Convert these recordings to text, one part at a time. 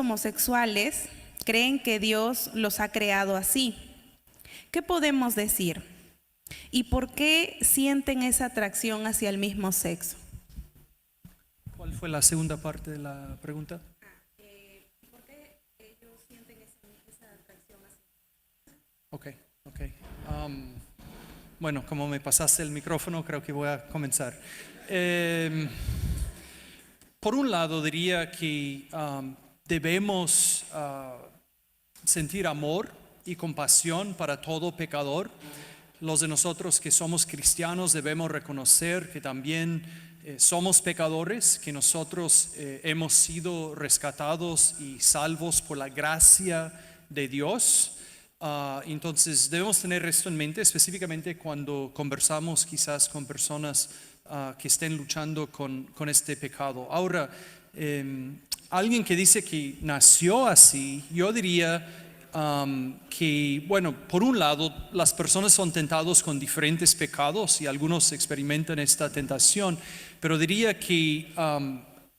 homosexuales creen que Dios los ha creado así. ¿Qué podemos decir? ¿Y por qué sienten esa atracción hacia el mismo sexo? ¿Cuál fue la segunda parte de la pregunta? ¿Por qué ellos sienten esa atracción hacia? Ok. Bueno, como me pasaste el micrófono, creo que voy a comenzar. Por un lado, diría que debemos sentir amor y compasión para todo pecador. Los de nosotros que somos cristianos debemos reconocer que también somos pecadores, que nosotros hemos sido rescatados y salvos por la gracia de Dios. Entonces debemos tener esto en mente, específicamente cuando conversamos quizás con personas que estén luchando con este pecado. Ahora, alguien que dice que nació así, yo diría que, bueno, por un lado, las personas son tentados con diferentes pecados y algunos experimentan esta tentación, pero diría que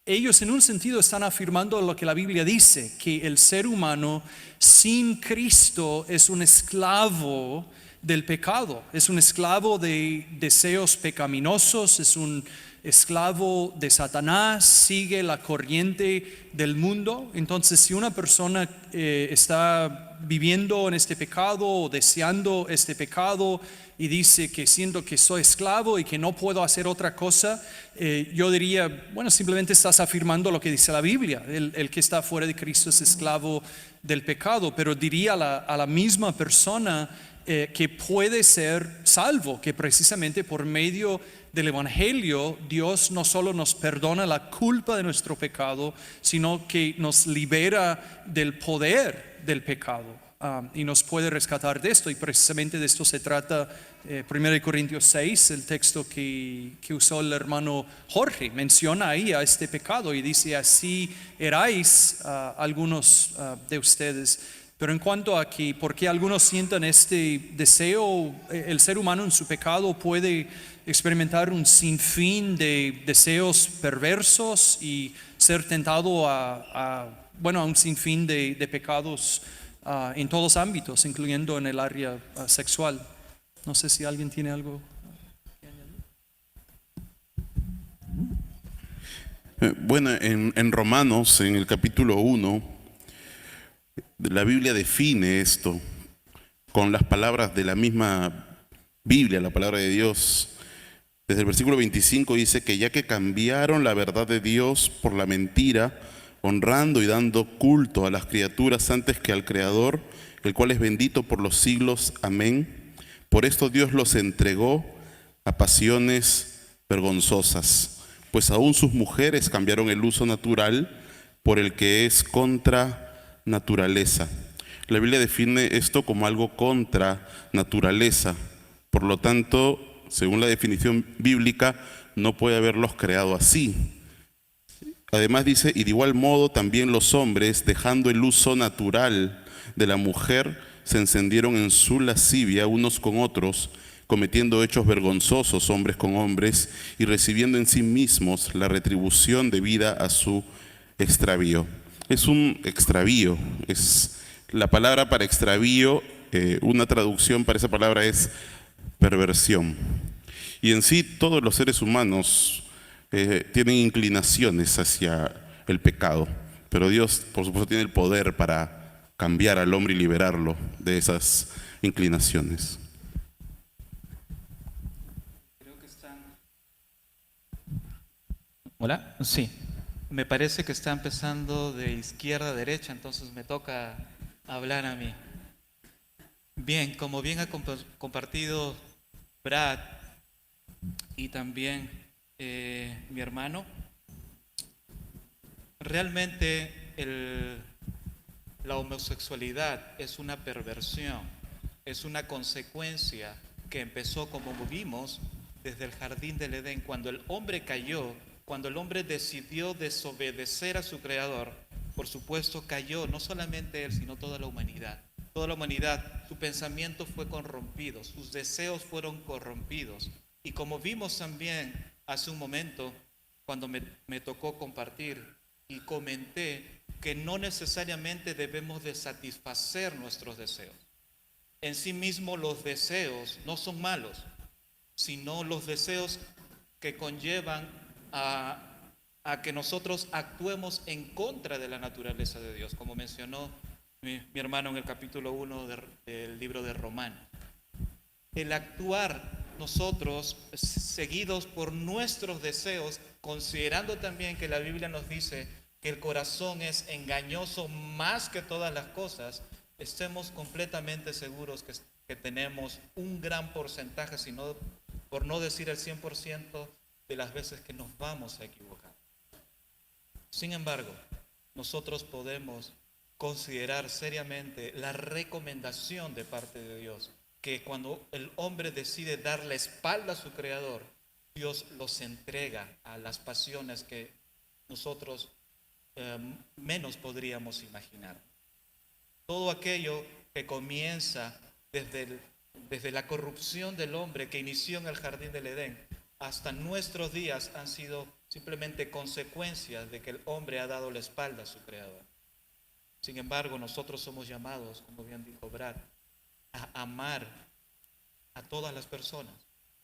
ellos en un sentido están afirmando lo que la Biblia dice, que el ser humano sin Cristo es un esclavo del pecado, es un esclavo de deseos pecaminosos, es un esclavo de Satanás, sigue la corriente del mundo. Entonces, si una persona está viviendo en este pecado o deseando este pecado y dice que siento que soy esclavo y que no puedo hacer otra cosa, yo diría, bueno, simplemente estás afirmando lo que dice la Biblia. El que está fuera de Cristo es esclavo del pecado, pero diría a la misma persona que puede ser salvo, que precisamente por medio del Evangelio Dios no solo nos perdona la culpa de nuestro pecado, sino que nos libera del poder del pecado y nos puede rescatar de esto, y precisamente de esto se trata 1 Corintios 6, el texto que usó el hermano Jorge, menciona ahí a este pecado y dice: así erais algunos de ustedes. Pero en cuanto a que por qué algunos sientan este deseo, el ser humano en su pecado puede experimentar un sinfín de deseos perversos y ser tentado a un sinfín de pecados en todos los ámbitos, incluyendo en el área sexual. No sé si alguien tiene algo que añadir. Bueno, en Romanos, en el capítulo 1, la Biblia define esto con las palabras de la misma Biblia, la palabra de Dios. Desde el versículo 25 dice que ya que cambiaron la verdad de Dios por la mentira, honrando y dando culto a las criaturas antes que al Creador, el cual es bendito por los siglos. Amén. Por esto Dios los entregó a pasiones vergonzosas, pues aún sus mujeres cambiaron el uso natural por el que es contra naturaleza. La Biblia define esto como algo contra naturaleza. Por lo tanto, según la definición bíblica, no puede haberlos creado así. Además dice: y de igual modo también los hombres, dejando el uso natural de la mujer, se encendieron en su lascivia unos con otros, cometiendo hechos vergonzosos hombres con hombres y recibiendo en sí mismos la retribución debida a su extravío. Es un extravío, es la palabra para extravío, una traducción para esa palabra es perversión. Y en sí todos los seres humanos tienen inclinaciones hacia el pecado, pero Dios, por supuesto, tiene el poder para cambiar al hombre y liberarlo de esas inclinaciones. Creo que están... ¿Hola? Sí. Me parece que está empezando de izquierda a derecha, entonces me toca hablar a mí. Bien, como bien ha compartido Brad y también mi hermano, realmente la homosexualidad es una perversión, es una consecuencia que empezó, como vimos, desde el jardín del Edén, cuando el hombre cayó. Cuando el hombre decidió desobedecer a su creador, por supuesto cayó no solamente él, sino toda la humanidad. Toda la humanidad, su pensamiento fue corrompido, sus deseos fueron corrompidos. Y como vimos también hace un momento, cuando me tocó compartir y comenté que no necesariamente debemos de satisfacer nuestros deseos. En sí mismos los deseos no son malos, sino los deseos que conllevan a que nosotros actuemos en contra de la naturaleza de Dios, como mencionó mi hermano en el capítulo 1 del libro de Romanos. El actuar nosotros seguidos por nuestros deseos, considerando también que la Biblia nos dice que el corazón es engañoso más que todas las cosas, estemos completamente seguros que tenemos un gran porcentaje, sino, por no decir el 100% de las veces que nos vamos a equivocar. Sin embargo, nosotros podemos considerar seriamente la recomendación de parte de Dios, que cuando el hombre decide dar la espalda a su Creador, Dios los entrega a las pasiones que nosotros menos podríamos imaginar. Todo aquello que comienza desde la corrupción del hombre que inició en el jardín del Edén hasta nuestros días han sido simplemente consecuencias de que el hombre ha dado la espalda a su Creador. Sin embargo, nosotros somos llamados, como bien dijo Brad, a amar a todas las personas,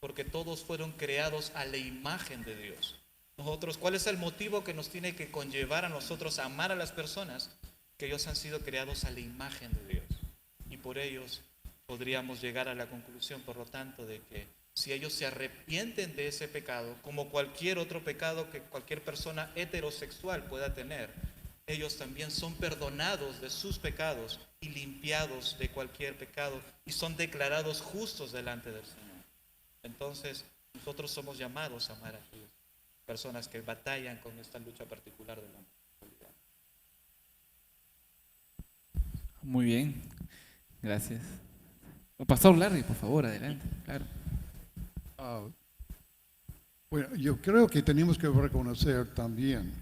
porque todos fueron creados a la imagen de Dios. Nosotros, ¿cuál es el motivo que nos tiene que conllevar a nosotros a amar a las personas? Que ellos han sido creados a la imagen de Dios. Y por ellos podríamos llegar a la conclusión, por lo tanto, de que si ellos se arrepienten de ese pecado, como cualquier otro pecado que cualquier persona heterosexual pueda tener, ellos también son perdonados de sus pecados y limpiados de cualquier pecado y son declarados justos delante del Señor. Entonces, nosotros somos llamados a amar a aquellas personas que batallan con esta lucha particular de la homosexualidad. Muy bien, gracias. Pastor Larry, por favor, adelante. Claro. Bueno, yo creo que tenemos que reconocer también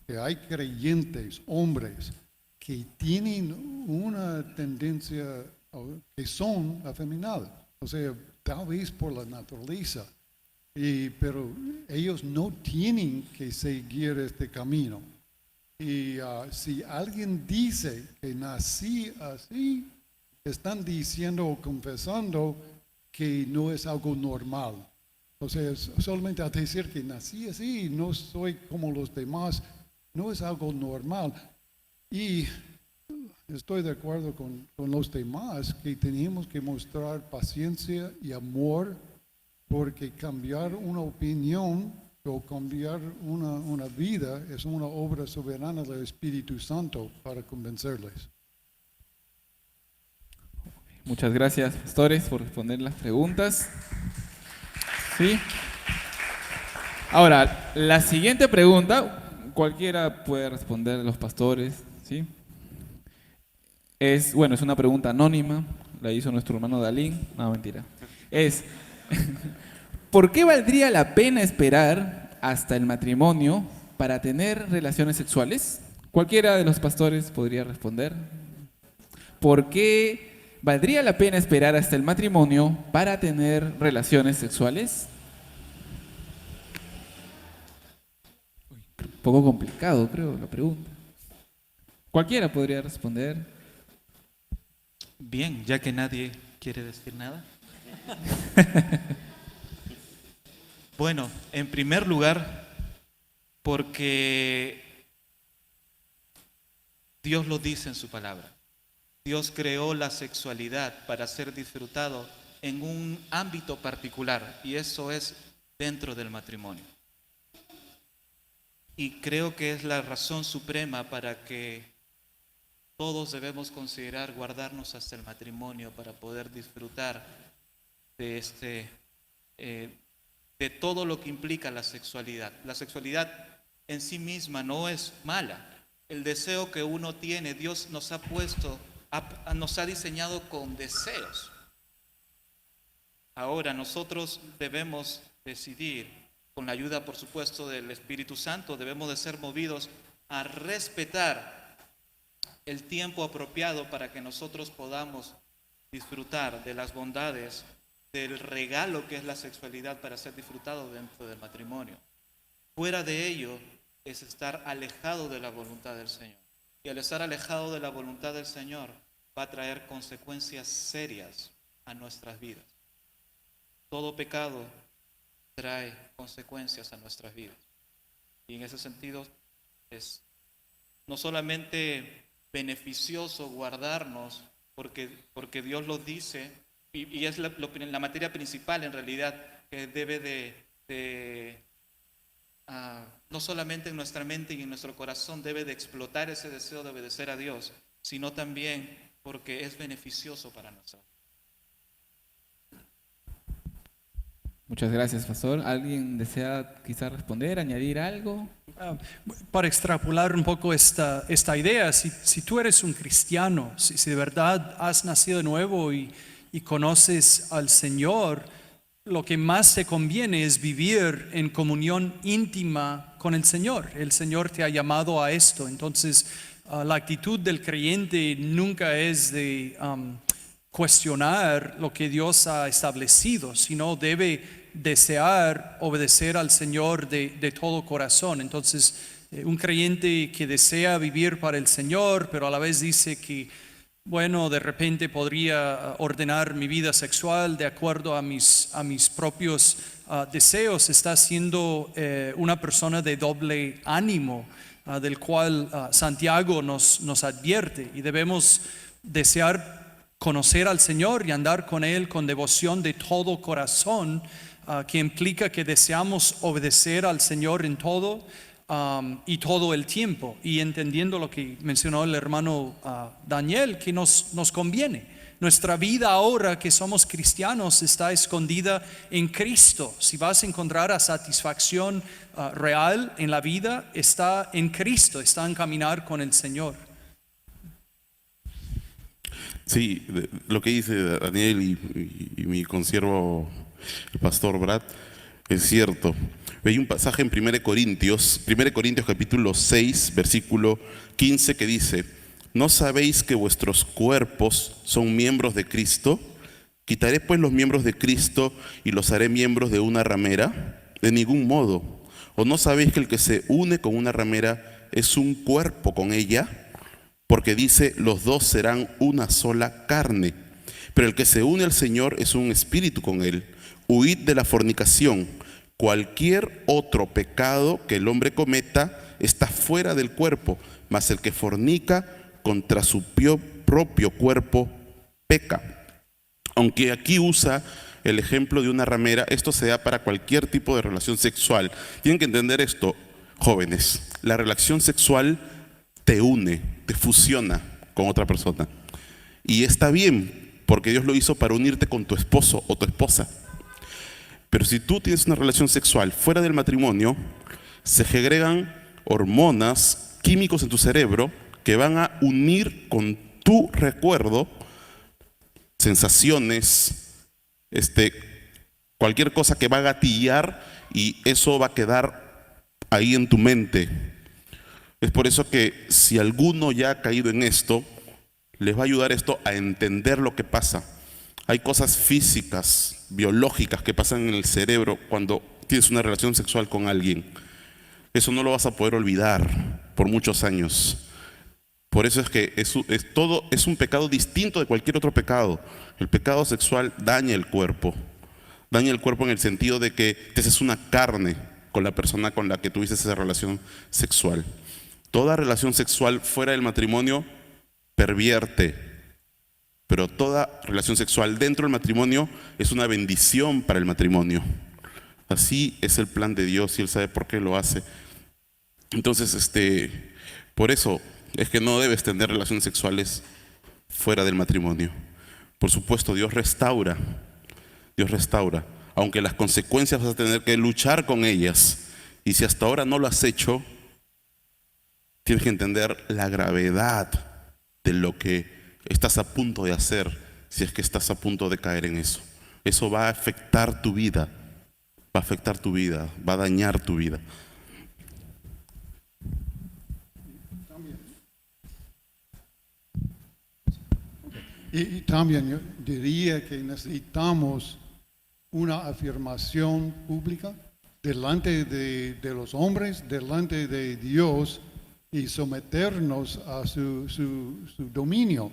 que hay creyentes, hombres, que tienen una tendencia, que son afeminados, o sea, tal vez por la naturaleza, pero ellos no tienen que seguir este camino. Y si alguien dice que nací así, están diciendo o confesando que no es algo normal. O sea, solamente al decir que nací así, no soy como los demás, no es algo normal. Y estoy de acuerdo con los demás que tenemos que mostrar paciencia y amor, porque cambiar una opinión o cambiar una vida es una obra soberana del Espíritu Santo para convencerles. Muchas gracias, pastores, por responder las preguntas. Sí. Ahora, la siguiente pregunta, cualquiera puede responder, los pastores, ¿sí? Es una pregunta anónima, la hizo nuestro hermano Dalín. No, mentira. ¿Por qué valdría la pena esperar hasta el matrimonio para tener relaciones sexuales? Cualquiera de los pastores podría responder. ¿Por qué valdría la pena esperar hasta el matrimonio para tener relaciones sexuales? Un poco complicado, creo, la pregunta. Cualquiera podría responder. Bien, ya que nadie quiere decir nada. Bueno, en primer lugar, porque Dios lo dice en su palabra. Dios creó la sexualidad para ser disfrutado en un ámbito particular, y eso es dentro del matrimonio. Y creo que es la razón suprema para que todos debemos considerar guardarnos hasta el matrimonio para poder disfrutar de de todo lo que implica la sexualidad. La sexualidad en sí misma no es mala. El deseo que uno tiene, Dios nos ha puesto, nos ha diseñado con deseos. Ahora nosotros debemos decidir, con la ayuda por supuesto del Espíritu Santo, debemos de ser movidos a respetar el tiempo apropiado para que nosotros podamos disfrutar de las bondades del regalo que es la sexualidad para ser disfrutado dentro del matrimonio. Fuera de ello es estar alejado de la voluntad del Señor. Y al estar alejado de la voluntad del Señor, va a traer consecuencias serias a nuestras vidas. Todo pecado trae consecuencias a nuestras vidas. Y en ese sentido es no solamente beneficioso guardarnos, porque Dios lo dice, y es la materia principal en realidad que debe no solamente en nuestra mente y en nuestro corazón debe de explotar ese deseo de obedecer a Dios, sino también porque es beneficioso para nosotros. Muchas gracias, pastor. ¿Alguien desea quizá responder, añadir algo? Para extrapolar un poco esta idea, si tú eres un cristiano, si de verdad has nacido de nuevo y conoces al Señor, lo que más te conviene es vivir en comunión íntima con el Señor. El Señor te ha llamado a esto. Entonces, la actitud del creyente nunca es de cuestionar lo que Dios ha establecido, sino debe desear obedecer al Señor de todo corazón. Entonces, un creyente que desea vivir para el Señor, pero a la vez dice que, bueno, de repente podría ordenar mi vida sexual de acuerdo a mis propios deseos, está siendo una persona de doble ánimo, del cual Santiago nos advierte, y debemos desear conocer al Señor y andar con Él con devoción de todo corazón, que implica que deseamos obedecer al Señor en todo y todo el tiempo, y entendiendo lo que mencionó el hermano Daniel, que nos conviene. Nuestra vida ahora que somos cristianos está escondida en Cristo. Si vas a encontrar a satisfacción real en la vida, está en Cristo, está en caminar con el Señor. Sí, lo que dice Daniel y mi consiervo, el pastor Brad, es cierto. Hay un pasaje en 1 Corintios capítulo 6, versículo 15, que dice: ¿no sabéis que vuestros cuerpos son miembros de Cristo? ¿Quitaré pues los miembros de Cristo y los haré miembros de una ramera? De ningún modo. ¿O no sabéis que el que se une con una ramera es un cuerpo con ella? Porque dice, los dos serán una sola carne. Pero el que se une al Señor es un espíritu con Él. Huid de la fornicación. Cualquier otro pecado que el hombre cometa está fuera del cuerpo, mas el que fornica contra su propio cuerpo peca. Aunque aquí usa el ejemplo de una ramera, esto se da para cualquier tipo de relación sexual. Tienen que entender esto, jóvenes. La relación sexual te une, te fusiona con otra persona. Y está bien, porque Dios lo hizo para unirte con tu esposo o tu esposa. Pero si tú tienes una relación sexual fuera del matrimonio, se segregan hormonas, químicos en tu cerebro que van a unir con tu recuerdo sensaciones, cualquier cosa que va a gatillar, y eso va a quedar ahí en tu mente. Es por eso que si alguno ya ha caído en esto, les va a ayudar esto a entender lo que pasa. Hay cosas físicas, biológicas que pasan en el cerebro cuando tienes una relación sexual con alguien. Eso no lo vas a poder olvidar por muchos años. Por eso es que todo es un pecado distinto de cualquier otro pecado. El pecado sexual daña el cuerpo. Daña el cuerpo en el sentido de que te haces una carne con la persona con la que tuviste esa relación sexual. Toda relación sexual fuera del matrimonio pervierte. Pero toda relación sexual dentro del matrimonio es una bendición para el matrimonio. Así es el plan de Dios y Él sabe por qué lo hace. Entonces, por eso es que no debes tener relaciones sexuales fuera del matrimonio. Por supuesto, Dios restaura, aunque las consecuencias vas a tener que luchar con ellas. Y si hasta ahora no lo has hecho, tienes que entender la gravedad de lo que estás a punto de hacer, si es que estás a punto de caer en eso. Eso va a afectar tu vida, va a dañar tu vida. Y también yo diría que necesitamos una afirmación pública delante de los hombres, delante de Dios, y someternos a su dominio.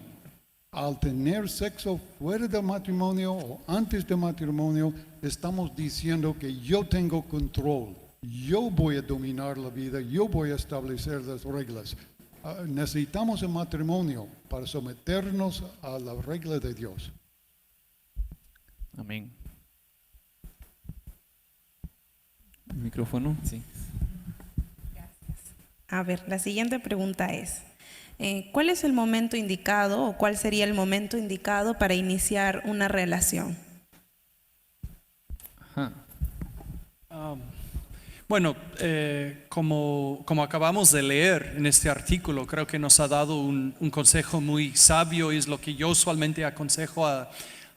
Al tener sexo fuera del matrimonio o antes del matrimonio, estamos diciendo que yo tengo control, yo voy a dominar la vida, yo voy a establecer las reglas. Necesitamos el matrimonio para someternos a la regla de Dios. Amén. ¿El micrófono? Sí. A ver, la siguiente pregunta es, ¿cuál es el momento indicado o cuál sería el momento indicado para iniciar una relación? Ajá. Bueno, como acabamos de leer en este artículo, creo que nos ha dado un consejo muy sabio y es lo que yo usualmente aconsejo a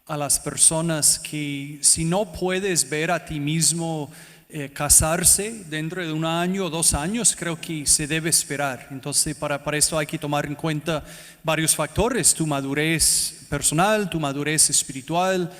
las personas, que si no puedes ver a ti mismo casarse dentro de 1 año o 2 años, creo que se debe esperar. Entonces para esto hay que tomar en cuenta varios factores: tu madurez personal, tu madurez espiritual,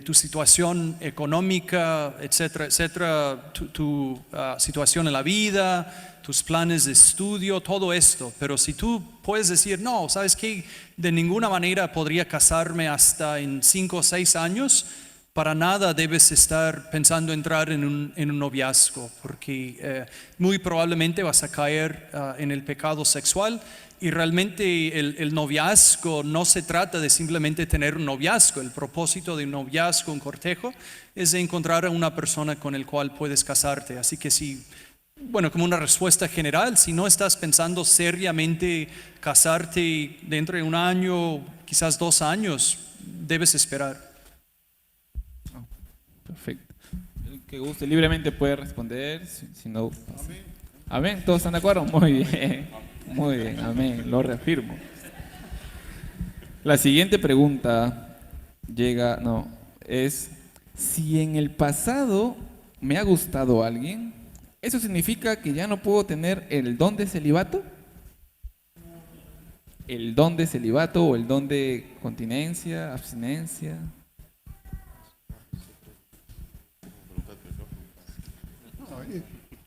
tu situación económica, etcétera, etcétera, tu situación en la vida, tus planes de estudio, todo esto. Pero si tú puedes decir, no, ¿sabes qué? De ninguna manera podría casarme hasta en 5 o 6 años, para nada debes estar pensando entrar en un noviazgo, porque muy probablemente vas a caer en el pecado sexual. Y realmente el noviazgo no se trata de simplemente tener un noviazgo. El propósito de un noviazgo, un cortejo, es de encontrar a una persona con el cual puedes casarte. Así que bueno, como una respuesta general, si no estás pensando seriamente casarte dentro de 1 año, quizás 2 años, debes esperar. Perfecto. El que guste libremente puede responder, si no, pasa. Amén. ¿Todos están de acuerdo? Muy bien. Muy bien, amén, lo reafirmo. La siguiente pregunta es: si en el pasado me ha gustado alguien, ¿eso significa que ya no puedo tener el don de celibato? ¿El don de celibato o el don de continencia, abstinencia?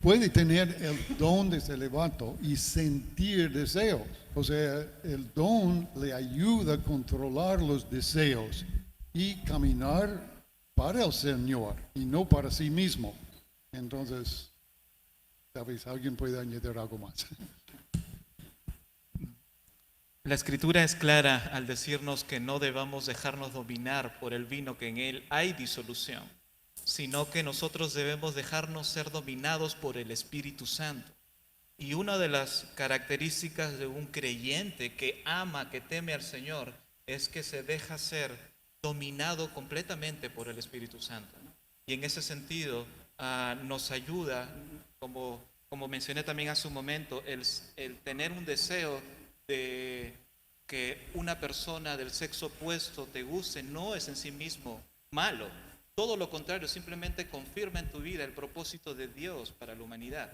Puede tener el don de celibato y sentir deseos. O sea, el don le ayuda a controlar los deseos y caminar para el Señor y no para sí mismo. Entonces, tal vez alguien puede añadir algo más. La escritura es clara al decirnos que no debamos dejarnos dominar por el vino, que en él hay disolución, sino que nosotros debemos dejarnos ser dominados por el Espíritu Santo. Y una de las características de un creyente que ama, que teme al Señor, es que se deja ser dominado completamente por el Espíritu Santo. Y en ese sentido nos ayuda, como mencioné también hace un momento, el tener un deseo de que una persona del sexo opuesto te guste no es en sí mismo malo. Todo lo contrario, simplemente confirma en tu vida el propósito de Dios para la humanidad,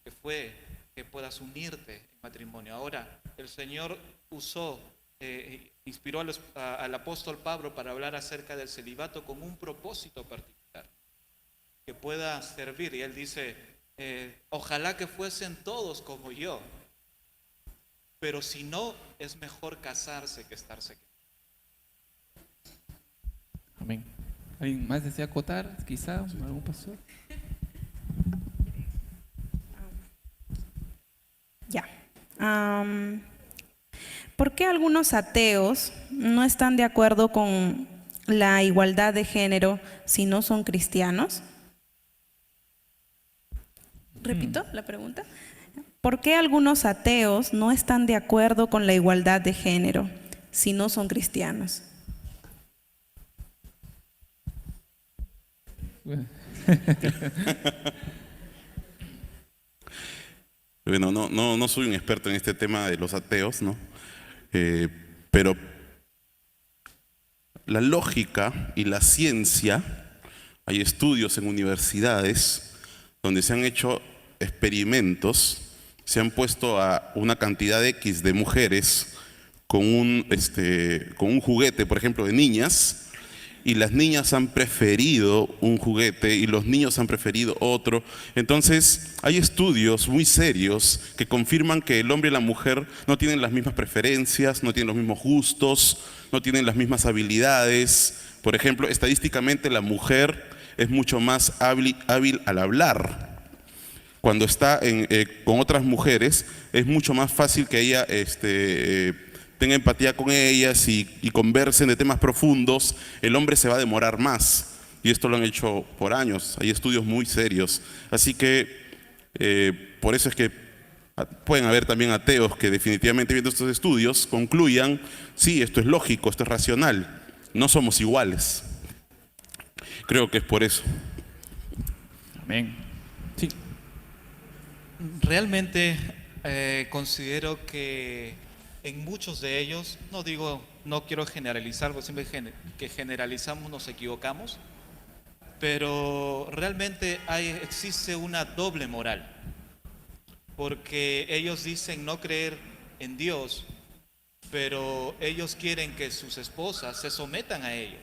que fue que puedas unirte en matrimonio. Ahora, el Señor inspiró al apóstol Pablo para hablar acerca del celibato con un propósito particular, que pueda servir. Y él dice, ojalá que fuesen todos como yo, pero si no, es mejor casarse que estarse quieto. Amén. ¿Alguien más desea acotar? Quizá algún pastor. Ya. ¿Por qué algunos ateos no están de acuerdo con la igualdad de género si no son cristianos? Repito la pregunta. ¿Por qué algunos ateos no están de acuerdo con la igualdad de género si no son cristianos? Bueno, no soy un experto en este tema de los ateos, ¿no? Pero la lógica y la ciencia, hay estudios en universidades donde se han hecho experimentos, se han puesto a una cantidad X de mujeres con un juguete, por ejemplo, de niñas, y las niñas han preferido un juguete y los niños han preferido otro. Entonces, hay estudios muy serios que confirman que el hombre y la mujer no tienen las mismas preferencias, no tienen los mismos gustos, no tienen las mismas habilidades. Por ejemplo, estadísticamente la mujer es mucho más hábil al hablar. Cuando está con otras mujeres, es mucho más fácil que ella tenga empatía con ellas y conversen de temas profundos. El hombre se va a demorar más, y esto lo han hecho por años, hay estudios muy serios. Así que por eso es que pueden haber también ateos que definitivamente viendo estos estudios concluyan, sí, esto es lógico, esto es racional, no somos iguales. Creo que es por eso. Amén. Sí. Realmente considero que en muchos de ellos, no quiero generalizar, porque siempre que generalizamos nos equivocamos, pero realmente existe una doble moral, porque ellos dicen no creer en Dios, pero ellos quieren que sus esposas se sometan a ellos.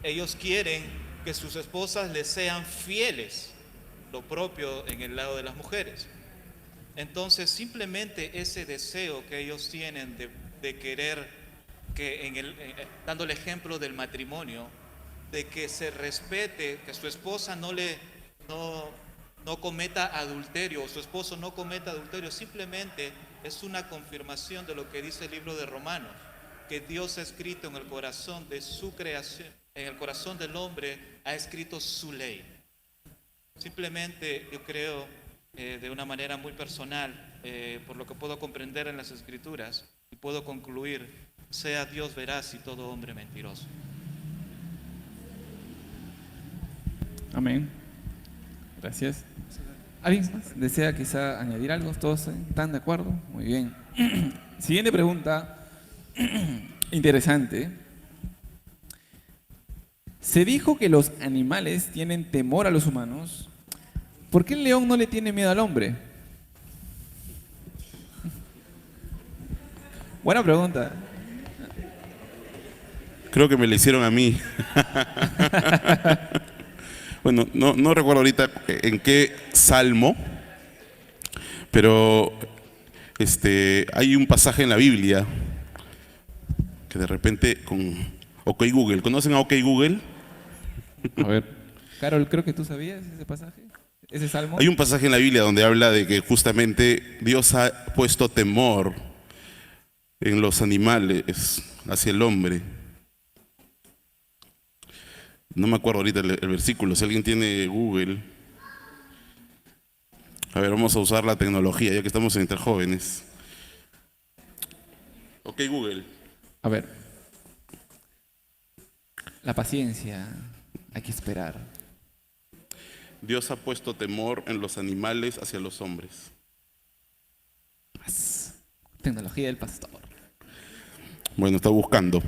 Ellos quieren que sus esposas les sean fieles, lo propio en el lado de las mujeres. Entonces, simplemente ese deseo que ellos tienen de querer que, dando el ejemplo del matrimonio, de que se respete, que su esposa no cometa adulterio, o su esposo no cometa adulterio, simplemente es una confirmación de lo que dice el libro de Romanos, que Dios ha escrito en el corazón de su creación, en el corazón del hombre ha escrito su ley. Simplemente yo creo, de una manera muy personal, por lo que puedo comprender en las Escrituras, y puedo concluir, sea Dios veraz y todo hombre mentiroso. Amén. Gracias. ¿Alguien más desea quizá añadir algo? ¿Todos están de acuerdo? Muy bien. Siguiente pregunta, interesante. Se dijo que los animales tienen temor a los humanos. ¿Por qué el león no le tiene miedo al hombre? Buena pregunta. Creo que me la hicieron a mí. Bueno, no recuerdo ahorita en qué salmo, pero hay un pasaje en la Biblia que de repente con OK Google, ¿conocen a OK Google? A ver, Carol, creo que tú sabías ese pasaje, ese salmo. Hay un pasaje en la Biblia donde habla de que justamente Dios ha puesto temor en los animales hacia el hombre. No me acuerdo ahorita el versículo, si alguien tiene Google. A ver, vamos a usar la tecnología, ya que estamos entre jóvenes. OK Google. A ver. La paciencia, hay que esperar. Dios ha puesto temor en los animales hacia los hombres. Tecnología del pastor. Bueno, está buscando.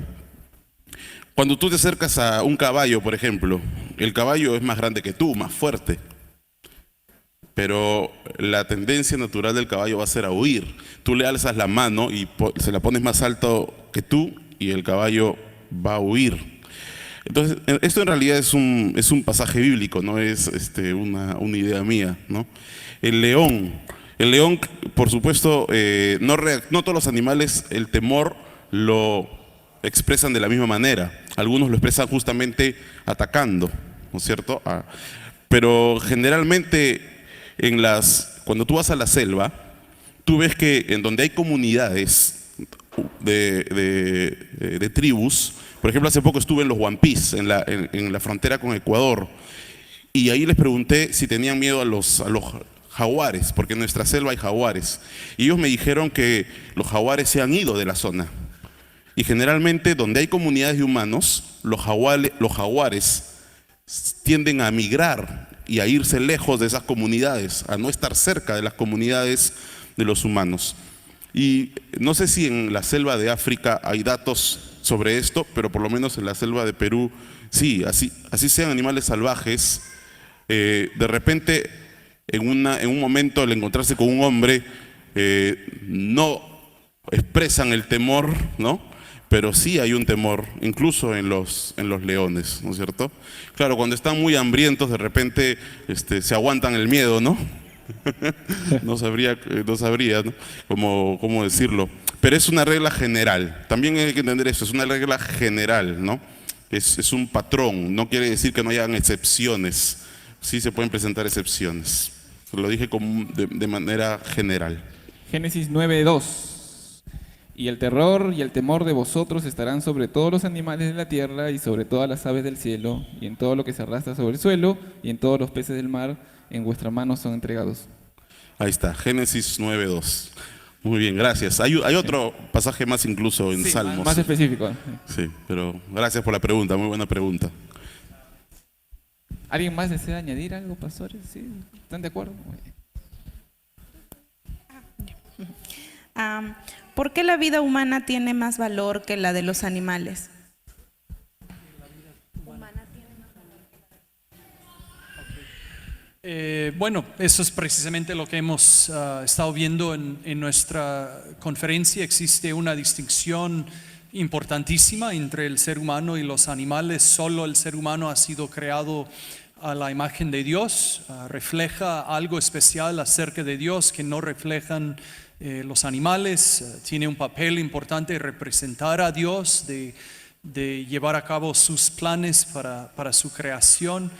Cuando tú te acercas a un caballo, por ejemplo, el caballo es más grande que tú, más fuerte. Pero la tendencia natural del caballo va a ser a huir. Tú le alzas la mano y se la pones más alto que tú y el caballo va a huir. Entonces, esto en realidad es un pasaje bíblico, no es una idea mía, ¿no? El león, por supuesto, no todos los animales el temor lo expresan de la misma manera. Algunos lo expresan justamente atacando, ¿no es cierto? Pero generalmente cuando tú vas a la selva, tú ves que en donde hay comunidades de tribus, por ejemplo, hace poco estuve en los Wampis, en la frontera con Ecuador, y ahí les pregunté si tenían miedo a los jaguares, porque en nuestra selva hay jaguares. Y ellos me dijeron que los jaguares se han ido de la zona. Y generalmente donde hay comunidades de humanos, los jaguares tienden a migrar y a irse lejos de esas comunidades, a no estar cerca de las comunidades de los humanos. Y no sé si en la selva de África hay datos sobre esto, pero por lo menos en la selva de Perú, sí, así sean animales salvajes, de repente en un momento al encontrarse con un hombre, no expresan el temor, ¿no? pero sí hay un temor, incluso en los leones, ¿no es cierto? Claro, cuando están muy hambrientos, de repente se aguantan el miedo, ¿no? No sabría, ¿no? Cómo decirlo. Pero es una regla general. También hay que entender eso, es una regla general, ¿no? Es un patrón, no quiere decir que no hayan excepciones. Sí se pueden presentar excepciones. Lo dije de manera general. Génesis 9:2. Y el terror y el temor de vosotros estarán sobre todos los animales de la tierra y sobre todas las aves del cielo y en todo lo que se arrastra sobre el suelo y en todos los peces del mar, en vuestras manos son entregados. Ahí está, Génesis 9:2. Muy bien, gracias. Hay otro pasaje más incluso en Sí, Salmos. más específico. Sí, pero gracias por la pregunta, muy buena pregunta. ¿Alguien más desea añadir algo, pastores? ¿Sí? ¿Están de acuerdo? Muy bien. ¿Por qué la vida humana tiene más valor que la de los animales? Bueno, eso es precisamente lo que hemos estado viendo en nuestra conferencia. Existe una distinción importantísima entre el ser humano y los animales. Solo el ser humano ha sido creado a la imagen de Dios, refleja algo especial acerca de Dios que no reflejan los animales. Tiene un papel importante de representar a Dios, de llevar a cabo sus planes para su creación.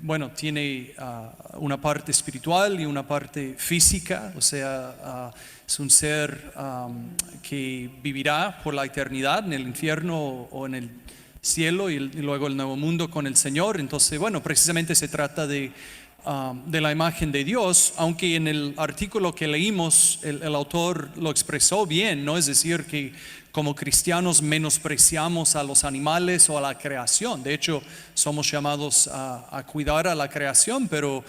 Bueno, tiene una parte espiritual y una parte física, o sea, es un ser que vivirá por la eternidad en el infierno o en el cielo y luego el nuevo mundo con el Señor. Entonces, bueno, precisamente se trata de la imagen de Dios, aunque en el artículo que leímos el autor lo expresó bien, ¿no? Es decir, que como cristianos menospreciamos a los animales o a la creación. De hecho, somos llamados a cuidar a la creación, pero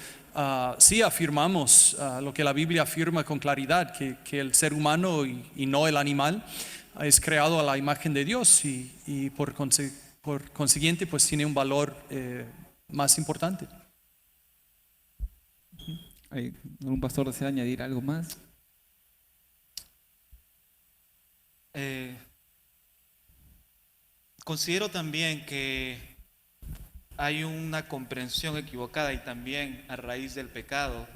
sí afirmamos lo que la Biblia afirma con claridad, que el ser humano y no el animal es creado a la imagen de Dios y por consiguiente pues tiene un valor más importante. ¿Algún pastor desea añadir algo más? Considero también que hay una comprensión equivocada y también a raíz del pecado,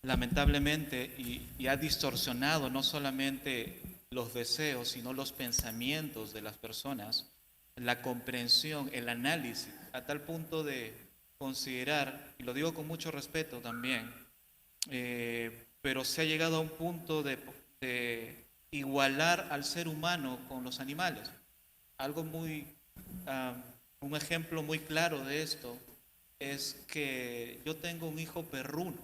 lamentablemente, y ha distorsionado no solamente los deseos, sino los pensamientos de las personas, la comprensión, el análisis, a tal punto de considerar, y lo digo con mucho respeto también, pero se ha llegado a un punto de igualar al ser humano con los animales. Algo un ejemplo muy claro de esto es que yo tengo un hijo perruno.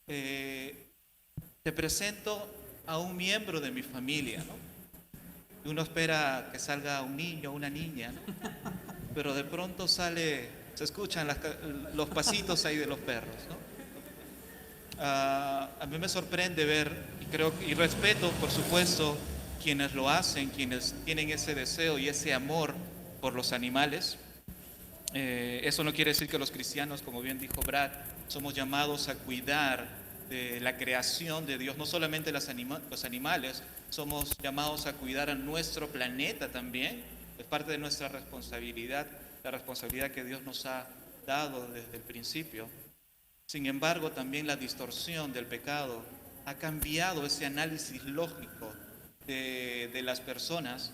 Te presento a un miembro de mi familia, ¿no? Y uno espera que salga un niño o una niña, ¿no? Pero de pronto se escuchan los pasitos ahí de los perros, ¿no? A mí me sorprende ver, y respeto, por supuesto, quienes lo hacen, quienes tienen ese deseo y ese amor por los animales. Eso no quiere decir que los cristianos, como bien dijo Brad, somos llamados a cuidar de la creación de Dios, no solamente los animales, somos llamados a cuidar a nuestro planeta también. Es parte de nuestra responsabilidad, la responsabilidad que Dios nos ha dado desde el principio. Sin embargo, también la distorsión del pecado ha cambiado ese análisis lógico de las personas,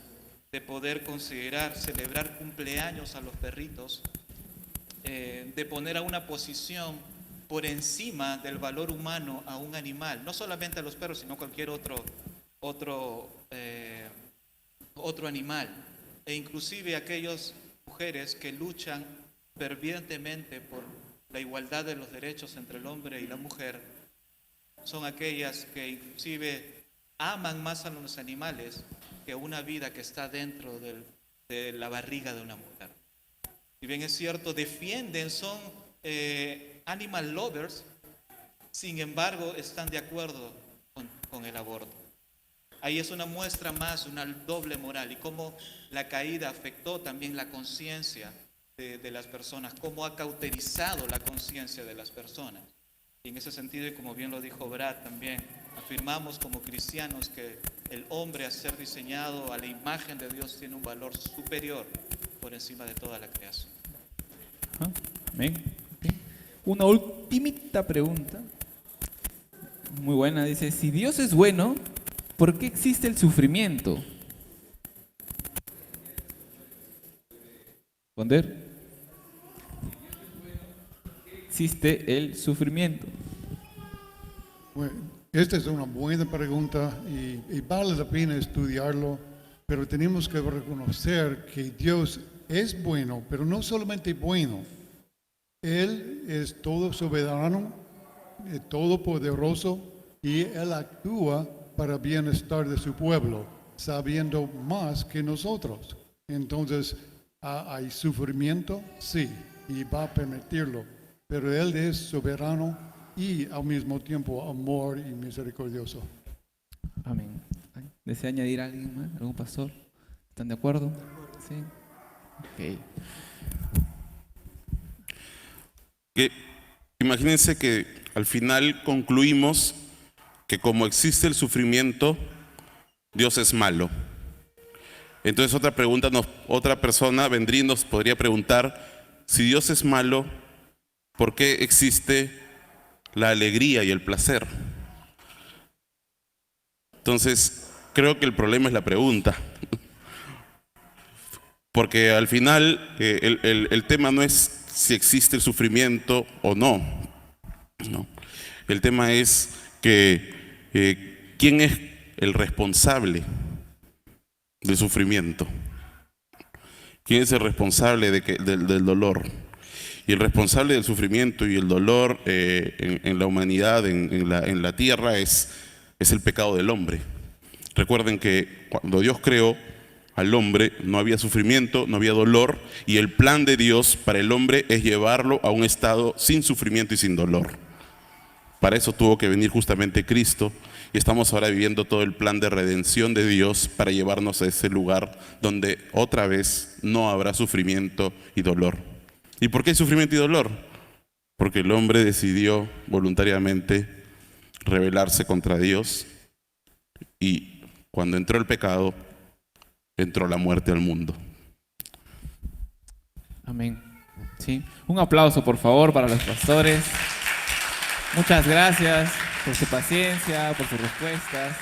de poder considerar, celebrar cumpleaños a los perritos, de poner a una posición por encima del valor humano a un animal, no solamente a los perros, sino cualquier otro animal, e inclusive aquellas mujeres que luchan fervientemente por la igualdad de los derechos entre el hombre y la mujer, son aquellas que inclusive aman más a los animales que una vida que está dentro de la barriga de una mujer. Si bien es cierto, defienden, son animal lovers, sin embargo están de acuerdo con el aborto. Ahí es una muestra más, una doble moral, y cómo la caída afectó también la conciencia de las personas, cómo ha cauterizado la conciencia de las personas. Y en ese sentido, y como bien lo dijo Brad también, Afirmamos como cristianos que el hombre, a ser diseñado a la imagen de Dios, tiene un valor superior por encima de toda la creación. Ajá. Amén. Ok. Una ultimita pregunta. Muy buena. Dice, si Dios es bueno, ¿por qué existe el sufrimiento? ¿Responder? Existe el sufrimiento. Bueno, esta es una buena pregunta y vale la pena estudiarlo, pero tenemos que reconocer que Dios es bueno, pero no solamente bueno. Él es todo soberano, todopoderoso, y Él actúa para el bienestar de su pueblo, sabiendo más que nosotros. Entonces, ¿hay sufrimiento? Sí, y va a permitirlo, pero Él es soberano y al mismo tiempo amor y misericordioso. Amén. ¿Desea añadir a alguien más? ¿Algún pastor? ¿Están de acuerdo? Sí. Ok. Que, imagínense que al final concluimos que como existe el sufrimiento, Dios es malo. Entonces otra persona vendría y nos podría preguntar, si Dios es malo, ¿por qué existe la alegría y el placer? Entonces, creo que el problema es la pregunta. Porque al final el tema no es si existe el sufrimiento o no. No. El tema es que ¿quién es el responsable del sufrimiento? ¿Quién es el responsable del dolor? Y el responsable del sufrimiento y el dolor en la humanidad, en la tierra, es el pecado del hombre. Recuerden que cuando Dios creó al hombre no había sufrimiento, no había dolor, y el plan de Dios para el hombre es llevarlo a un estado sin sufrimiento y sin dolor. Para eso tuvo que venir justamente Cristo, y estamos ahora viviendo todo el plan de redención de Dios para llevarnos a ese lugar donde otra vez no habrá sufrimiento y dolor. ¿Y por qué hay sufrimiento y dolor? Porque el hombre decidió voluntariamente rebelarse contra Dios, y cuando entró el pecado, entró la muerte al mundo. Amén. Sí. Un aplauso, por favor, para los pastores. Muchas gracias por su paciencia, por sus respuestas.